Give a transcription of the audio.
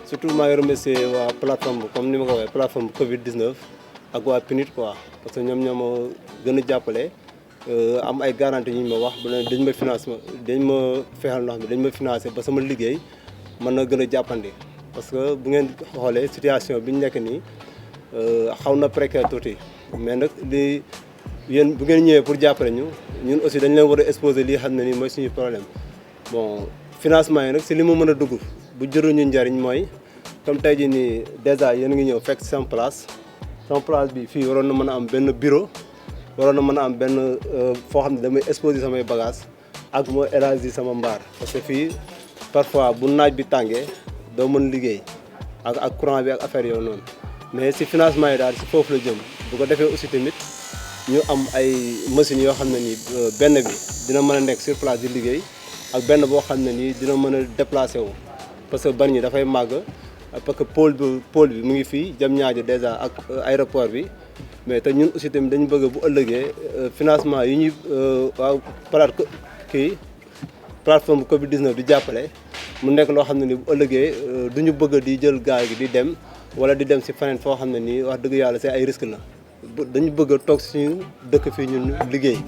surtout maa ngi remercier waa plateforme comme ni ma ko waxee plateforme Covid 19 ak waa PNUD quoi parce que ñoom ñoo ma gën a jàppale am ay garantie ñu ma wax dañ ma financement dañ ma fexal ndox mi dañ ma financé ba sama liggéey mën na gën a jàppandi parce que bu ngeen xoolee situation bi ñu nekk nii xaw na précaire tuuti mais nag li yéen bu ngeen ñëwee pour jàppale ñu ñun aussi dañ leen war a exposer lii xam ne nii mooy suñu problème bon financement yi nag si li ma mën a dugg bu juruñu njariñ mooy comme tey jii nii dèjà yéen ngi ñëw fekk sama place bi fii waroon na mën a am benn bureau waroon na mën a am benn foo xam ne damay exposer samay bagages ak moo élargir sama mbaar parce que fii parfois bu naaj bi tàngee doo mën liggéey ak courant bi ak affaire yooyu noonu mais si financement yi daal si foofu la jëm bu ko defee aussi tamit ñu am ay machines yoo xam ne nii benn bi dina mën a nekk sur place di liggéey ak benn boo xam ne nii dina mën a déplacé wu parce que Bargny dafay màgg parce que pôle bi mu ngi fii Diamniadio déjà ak aéroport bi mais te ñun aussi tamit dañu bëgg bu ëllëgee financement yi ñuy waaw plateforme Covid 19 di jàppale mu nekk loo xam ne ni bu ëllëgee du ñu bëgg di jël gaal gi di dem wala di dem si feneen foo xam ne nii wax dëgg yàlla c'est ay risque la dañu bëgg a toog suñu dëkk fii ñun liggéey